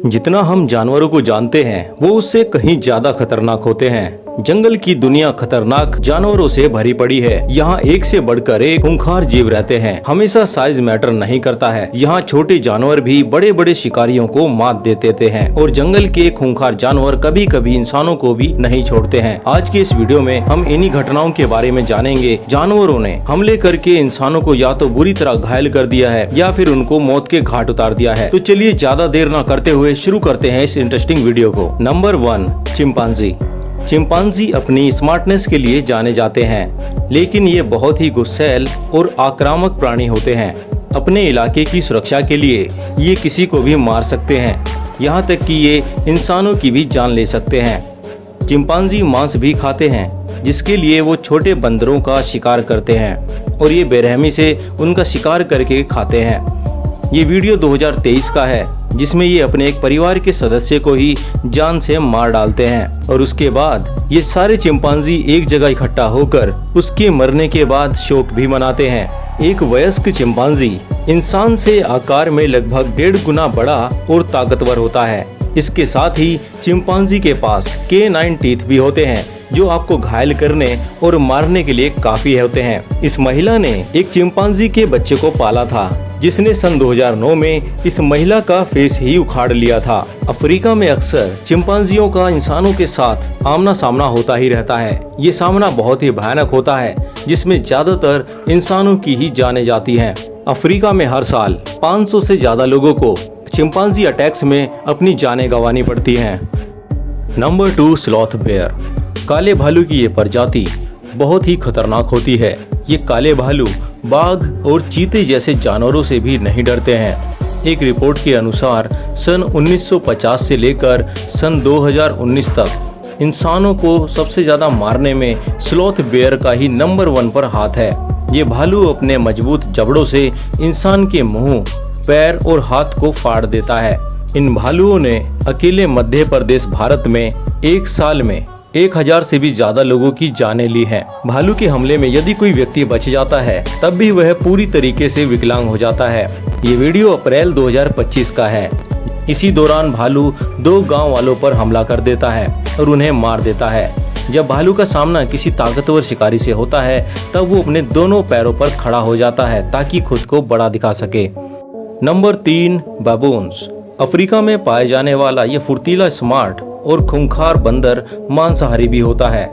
जितना हम जानवरों को जानते हैं वो उससे कहीं ज्यादा खतरनाक होते हैं। जंगल की दुनिया खतरनाक जानवरों से भरी पड़ी है। यहाँ एक से बढ़कर एक खूंखार जीव रहते हैं। हमेशा साइज मैटर नहीं करता है। यहाँ छोटे जानवर भी बड़े बड़े शिकारियों को मात दे देते हैं और जंगल के खूंखार जानवर कभी कभी इंसानों को भी नहीं छोड़ते हैं। आज के इस वीडियो में हम इन्हीं घटनाओं के बारे में जानेंगे। जानवरों ने हमले करके इंसानों को या तो बुरी तरह घायल कर दिया है या फिर उनको मौत के घाट उतार दिया है। तो चलिए ज्यादा देर न करते हुए शुरू करते हैं इस इंटरेस्टिंग वीडियो को। Number 1, chimpanzee. चिंपांजी अपनी स्मार्टनेस के लिए जाने जाते हैं, लेकिन ये बहुत ही गुस्सैल और आक्रामक प्राणी होते हैं। अपने इलाके की सुरक्षा के लिए ये किसी को भी मार सकते हैं, यहाँ तक कि ये इंसानों की भी जान ले सकते हैं। चिंपांजी मांस भी खाते हैं, जिसके लिए वो छोटे बंदरों का शिकार करते हैं और ये बेरहमी से उनका शिकार करके खाते हैं। ये वीडियो 2023 का है, जिसमें ये अपने एक परिवार के सदस्य को ही जान से मार डालते हैं और उसके बाद ये सारे चिंपांजी एक जगह इकट्ठा होकर उसके मरने के बाद शोक भी मनाते हैं। एक वयस्क चिंपांजी इंसान से आकार में लगभग 1.5 गुना बड़ा और ताकतवर होता है। इसके साथ ही चिंपांजी के पास K9 टीथ भी होते हैं, जो आपको घायल करने और मारने के लिए काफी होते हैं। इस महिला ने एक चिंपांजी के बच्चे को पाला था, जिसने सन 2009 में इस महिला का फेस ही उखाड़ लिया था। अफ्रीका में अक्सर चिंपांजियों का इंसानों के साथ आमना सामना होता ही रहता है। ये सामना बहुत ही भयानक होता है, जिसमें ज्यादातर इंसानों की ही जाने जाती हैं। अफ्रीका में हर साल 500 से ज्यादा लोगों को चिंपांजी अटैक्स में अपनी जानें गंवानी पड़ती हैं। Number 2, sloth bear. काले भालू की ये प्रजाति बहुत ही खतरनाक होती है। ये काले भालू बाघ और चीते जैसे जानवरों से भी नहीं डरते हैं। एक रिपोर्ट के अनुसार सन 1950 से लेकर सन 2019 तक इंसानों को सबसे ज्यादा मारने में स्लॉथ बेयर का ही नंबर 1 पर हाथ है। ये भालू अपने मजबूत जबड़ों से इंसान के मुंह, पैर और हाथ को फाड़ देता है। इन भालुओं ने अकेले मध्य प्रदेश भारत में एक साल में 1000 से भी ज्यादा लोगों की जानें ली हैं। भालू के हमले में यदि कोई व्यक्ति बच जाता है, तब भी वह पूरी तरीके से विकलांग हो जाता है। ये वीडियो अप्रैल 2025 का है। इसी दौरान भालू 2 गांव वालों पर हमला कर देता है और उन्हें मार देता है। जब भालू का सामना किसी ताकतवर शिकारी से होता है, तब वो अपने दोनों पैरों पर खड़ा हो जाता है ताकि खुद को बड़ा दिखा सके। नंबर 3, बाबून्स। अफ्रीका में पाए जाने वाला ये फुर्तीला, स्मार्ट और खूंखार बंदर मांसाहारी भी होता है।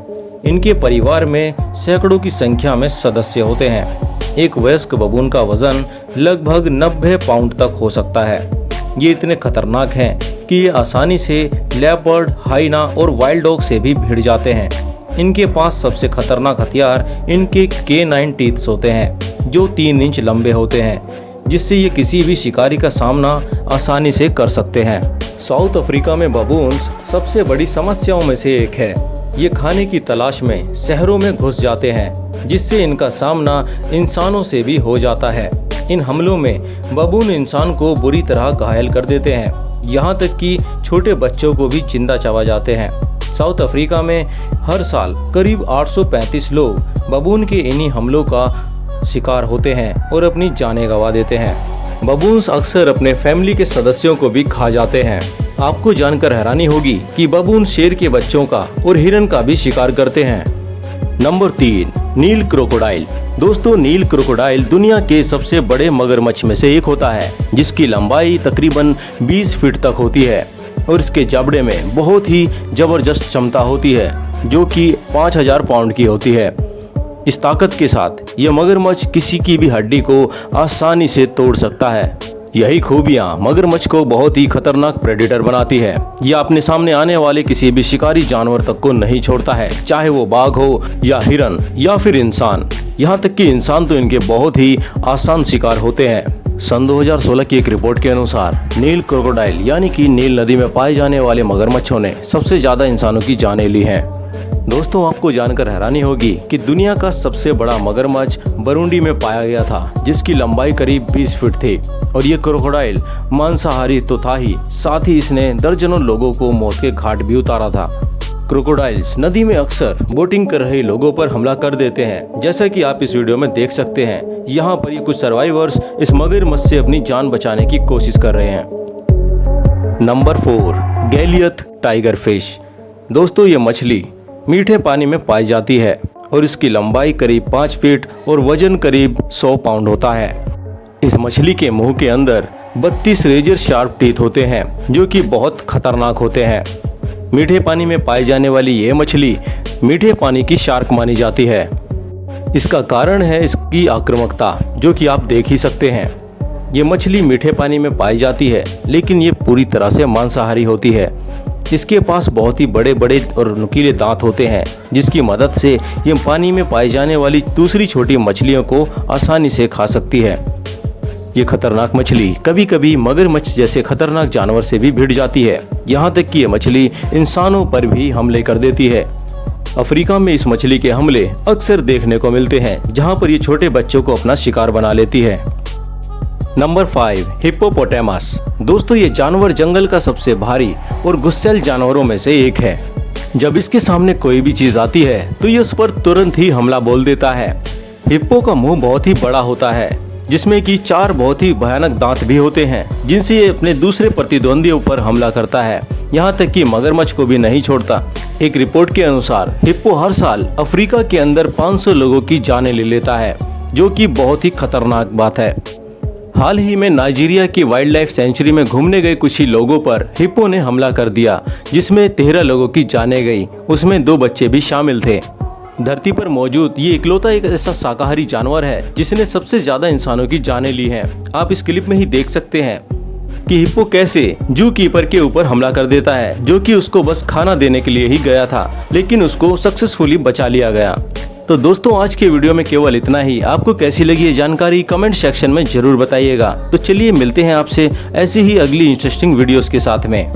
इनके परिवार में सैकड़ों की संख्या में सदस्य होते हैं। एक वयस्क बबून का वजन लगभग 90 पाउंड तक हो सकता है। ये इतने खतरनाक हैं कि ये आसानी से लेपर्ड, हाइना और वाइल्ड डॉग से भी भिड़ जाते हैं। इनके पास सबसे खतरनाक हथियार इनके K9 टीथ्स होते हैं, जो 3 इंच लंबे होते हैं, जिससे ये किसी भी शिकारी का सामना आसानी से कर सकते हैं। साउथ अफ्रीका में बबून्स सबसे बड़ी समस्याओं में से एक है। ये खाने की तलाश में शहरों में घुस जाते हैं, जिससे इनका सामना इंसानों से भी हो जाता है। इन हमलों में बबून इंसान को बुरी तरह घायल कर देते हैं, यहाँ तक कि छोटे बच्चों को भी जिंदा चबा जाते हैं। साउथ अफ्रीका में हर साल करीब 835 लोग बबून के इन्हीं हमलों का शिकार होते हैं और अपनी जानें गंवा देते हैं। बबून्स अक्सर अपने फैमिली के सदस्यों को भी खा जाते हैं। आपको जानकर हैरानी होगी कि बबून शेर के बच्चों का और हिरन का भी शिकार करते हैं। नंबर 3, नील क्रोकोडाइल। दोस्तों, नील क्रोकोडाइल दुनिया के सबसे बड़े मगरमच्छ में से एक होता है, जिसकी लंबाई तकरीबन 20 फीट तक होती है और इसके जबड़े में बहुत ही जबरदस्त क्षमता होती है, जो कि 5000 पाउंड की होती है। इस ताकत के साथ यह मगरमच्छ किसी की भी हड्डी को आसानी से तोड़ सकता है। यही खूबियां मगरमच्छ को बहुत ही खतरनाक प्रेडेटर बनाती है। यह अपने सामने आने वाले किसी भी शिकारी जानवर तक को नहीं छोड़ता है, चाहे वो बाघ हो या हिरन या फिर इंसान। यहाँ तक कि इंसान तो इनके बहुत ही आसान शिकार होते हैं। सन 2016 की एक रिपोर्ट के अनुसार नील क्रोकोडाइल यानी कि नील नदी में पाए जाने वाले मगरमच्छों ने सबसे ज्यादा इंसानों की जानें ली हैं। दोस्तों, आपको जानकर हैरानी होगी कि दुनिया का सबसे बड़ा मगरमच्छ बुरुंडी में पाया गया था, जिसकी लंबाई करीब 20 फीट थी और ये क्रोकोडाइल मांसाहारी तो था ही, साथ ही इसने दर्जनों लोगों को मौत के घाट भी उतारा था। क्रोकोडाइल्स नदी में अक्सर बोटिंग कर रहे लोगों पर हमला कर देते हैं, जैसा कि आप इस वीडियो में देख सकते हैं। यहाँ पर ये कुछ सर्वाइवर्स इस मगरमच्छ से अपनी जान बचाने की कोशिश कर रहे हैं। Number 4, Goliath tiger fish. दोस्तों ये मछली मीठे पानी में पाई जाती है और इसकी लंबाई करीब 5 फीट और वजन करीब 100 पाउंड होता है। इस मछली के मुंह के अंदर 32 रेजर शार्प टीथ होते हैं जो कि बहुत खतरनाक होते हैं। मीठे पानी में पाई जाने वाली ये मछली मीठे पानी की शार्क मानी जाती है। इसका कारण है इसकी आक्रामकता, जो कि आप देख ही सकते हैं। ये मछली मीठे पानी में पाई जाती है लेकिन ये पूरी तरह से मांसाहारी होती है। इसके पास बहुत ही बड़े बड़े और नुकीले दांत होते हैं जिसकी मदद से ये पानी में पाई जाने वाली दूसरी छोटी मछलियों को आसानी से खा सकती है। ये खतरनाक मछली कभी कभी मगरमच्छ जैसे खतरनाक जानवर से भी भिड़ जाती है। यहाँ तक कि ये मछली इंसानों पर भी हमले कर देती है। अफ्रीका में इस मछली के हमले अक्सर देखने को मिलते हैं, जहाँ पर ये छोटे बच्चों को अपना शिकार बना लेती है। Number 5, hippopotamus. दोस्तों ये जानवर जंगल का सबसे भारी और गुस्सैल जानवरों में से एक है। जब इसके सामने कोई भी चीज आती है तो ये उस पर तुरंत ही हमला बोल देता है। हिप्पो का मुंह बहुत ही बड़ा होता है जिसमें कि 4 बहुत ही भयानक दांत भी होते हैं जिनसे ये अपने दूसरे प्रतिद्वंदियों पर हमला करता है। यहाँ तक कि मगरमच्छ को भी नहीं छोड़ता। एक रिपोर्ट के अनुसार हिप्पो हर साल अफ्रीका के अंदर 500 लोगों की जानें ले लेता है, जो कि बहुत ही खतरनाक बात है। हाल ही में नाइजीरिया की वाइल्ड लाइफ सेंचुरी में घूमने गए कुछ ही लोगों पर हिप्पो ने हमला कर दिया, जिसमें 13 लोगों की जानें गई, उसमें 2 बच्चे भी शामिल थे। धरती पर मौजूद ये इकलौता एक ऐसा शाकाहारी जानवर है जिसने सबसे ज्यादा इंसानों की जानें ली हैं। आप इस क्लिप में ही देख सकते हैं कि हिप्पो कैसे जू कीपर के ऊपर हमला कर देता है, जो कि उसको बस खाना देने के लिए ही गया था, लेकिन उसको सक्सेसफुली बचा लिया गया। तो दोस्तों आज के वीडियो में केवल इतना ही। आपको कैसी लगी ये जानकारी कमेंट सेक्शन में जरूर बताइएगा। तो चलिए मिलते हैं आपसे ऐसी ही अगली इंटरेस्टिंग वीडियोस के साथ में।